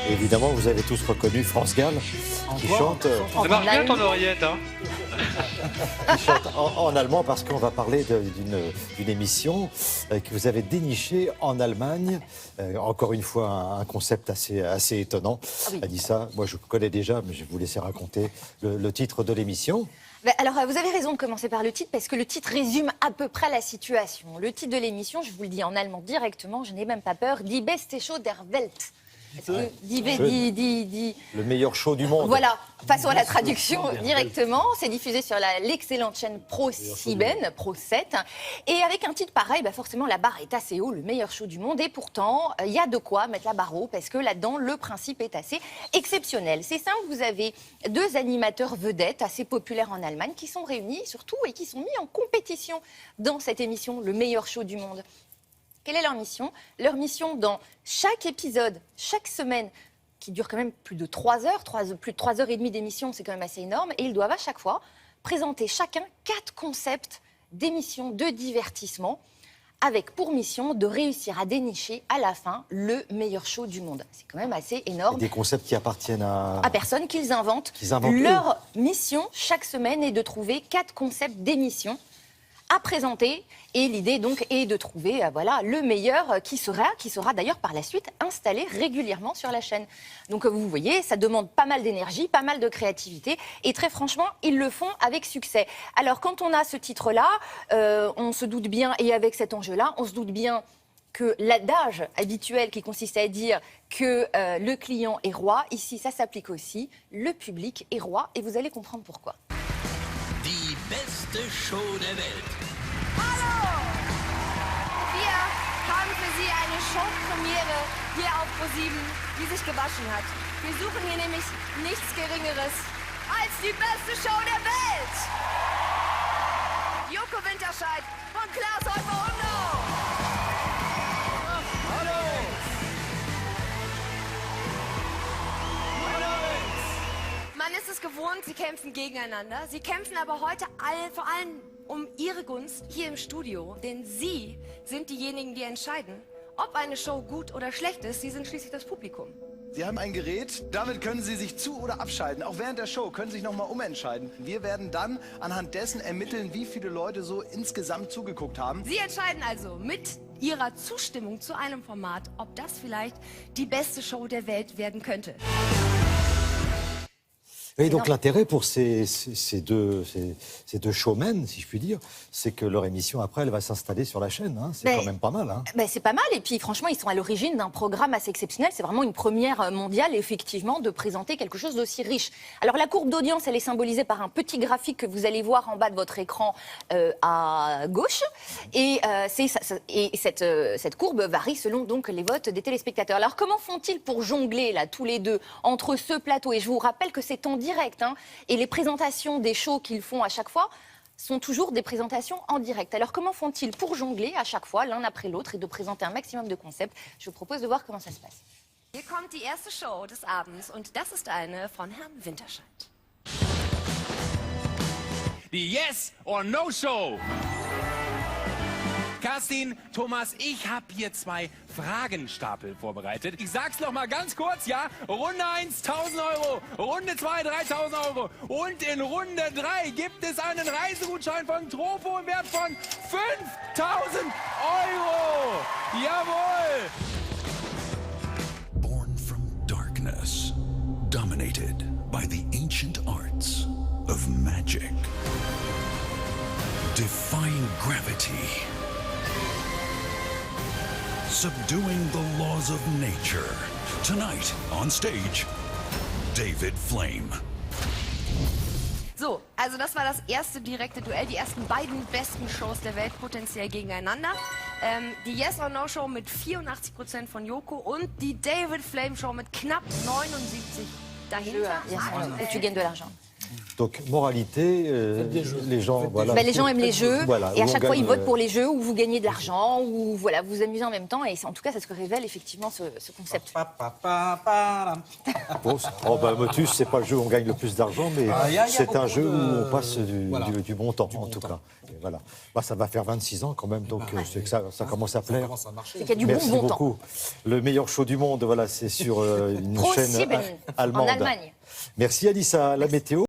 Évidemment, vous avez tous reconnu France Gall qui chante, Ça marche bien ton oreillette, hein. qui chante en allemand parce qu'on va parler d'une émission que vous avez dénichée en Allemagne. Encore une fois, un concept assez étonnant. Ah oui. Elle dit ça, moi je connais déjà, mais je vais vous laisser raconter le titre de l'émission. Alors, vous avez raison de commencer par le titre, parce que le titre résume à peu près la situation. Le titre de l'émission, je vous le dis en allemand directement, je n'ai même pas peur, Die beste Show der Welt. Parce que Le meilleur show du monde. Voilà, façon à la traduction directement. C'est diffusé sur l'excellente chaîne Pro7, Pro7. Et avec un titre pareil, forcément, la barre est assez haut, le meilleur show du monde. Et pourtant, il y a de quoi mettre la barre haut, parce que là-dedans, le principe est assez exceptionnel. C'est simple, vous avez deux animateurs vedettes assez populaires en Allemagne qui sont réunis, surtout, et qui sont mis en compétition dans cette émission, le meilleur show du monde. Quelle est leur mission? Leur mission, dans chaque épisode, chaque semaine, qui dure quand même plus de 3 heures, plus de 3 heures et demie d'émission, c'est quand même assez énorme, et ils doivent à chaque fois présenter chacun 4 concepts d'émissions de divertissement, avec pour mission de réussir à dénicher à la fin le meilleur show du monde. C'est quand même assez énorme. Et des concepts qui appartiennent à personne, qu'ils inventent. Eux. Leur mission, chaque semaine, est de trouver 4 concepts d'émissions à présenter, et l'idée donc est de trouver le meilleur qui sera d'ailleurs par la suite installé régulièrement sur la chaîne. Donc vous voyez, ça demande pas mal d'énergie, pas mal de créativité, et très franchement, ils le font avec succès. Alors quand on a ce titre-là, on se doute bien, et avec cet enjeu-là, on se doute bien que l'adage habituel qui consiste à dire que le client est roi, ici ça s'applique aussi, le public est roi, et vous allez comprendre pourquoi. Die beste Show der Welt. Hallo! Wir haben für Sie eine Showpremiere hier auf Pro7, die sich gewaschen hat. Wir suchen hier nämlich nichts Geringeres als die beste Show der Welt. Joko Winterscheid und Klaas Häufer-Umlauf. Hallo! Man ist es gewohnt, sie kämpfen gegeneinander. Sie kämpfen aber heute vor allem um ihre Gunst hier im Studio. Denn sie sind diejenigen, die entscheiden, ob eine Show gut oder schlecht ist. Sie sind schließlich das Publikum. Sie haben ein Gerät, damit können Sie sich zu- oder abschalten. Auch während der Show können Sie sich nochmal umentscheiden. Wir werden dann anhand dessen ermitteln, wie viele Leute so insgesamt zugeguckt haben. Sie entscheiden also mit ihrer Zustimmung zu einem Format, ob das vielleicht die beste Show der Welt werden könnte. Et donc l'intérêt pour ces deux showmen, si je puis dire, c'est que leur émission, après, elle va s'installer sur la chaîne. Hein. C'est quand même pas mal. Hein. C'est pas mal. Et puis franchement, ils sont à l'origine d'un programme assez exceptionnel. C'est vraiment une première mondiale, effectivement, de présenter quelque chose d'aussi riche. Alors la courbe d'audience, elle est symbolisée par un petit graphique que vous allez voir en bas de votre écran à gauche. Et, cette courbe varie selon donc les votes des téléspectateurs. Alors comment font-ils pour jongler, là, tous les deux, entre ce plateau? Et je vous rappelle que c'est en direct, hein, et les présentations des shows qu'ils font à chaque fois sont toujours des présentations en direct. Alors comment font-ils pour jongler à chaque fois, l'un après l'autre, et de présenter un maximum de concepts? Je vous propose de voir comment ça se passe. Hier kommt die erste Show des Abends und das ist eine von Herrn Winterscheid. Die Yes or No Show. Kerstin, Thomas, ich habe hier 2 Fragenstapel vorbereitet. Ich sag's noch mal ganz kurz, ja? Runde 1, 1.000 Euro. Runde 2, 3.000 Euro. Und in Runde 3 gibt es einen Reisegutschein von Tropo im Wert von 5.000 Euro. Jawohl! Born from darkness, dominated by the ancient arts of magic, defying gravity, subduing the laws of nature. Tonight on stage, David Flame. So, also das war das erste direkte Duell, die ersten beiden besten Shows der Welt potenziell gegeneinander. Die Yes or No Show mit 84% von Joko und die David Flame Show mit knapp 79% dahinter. Yes, et tu gagnes de l'argent. Donc, moralité, les gens, voilà. Les gens aiment les jeux, Voilà, et à où on chaque fois, gagne, ils votent pour les jeux où vous gagnez de l'argent, où voilà, vous vous amusez en même temps. Et en tout cas, c'est ce que révèle effectivement ce concept. Bon, Motus, c'est pas le jeu où on gagne le plus d'argent, mais c'est un jeu où on passe du bon temps, en tout cas. Et voilà. Ça va faire 26 ans quand même, donc c'est que ça commence à plaire. C'est qu'il y a du Merci bon temps. beaucoup. Le meilleur show du monde, voilà, c'est sur une chaîne ProSieben, allemande. en Allemagne. Merci Alissa. La météo.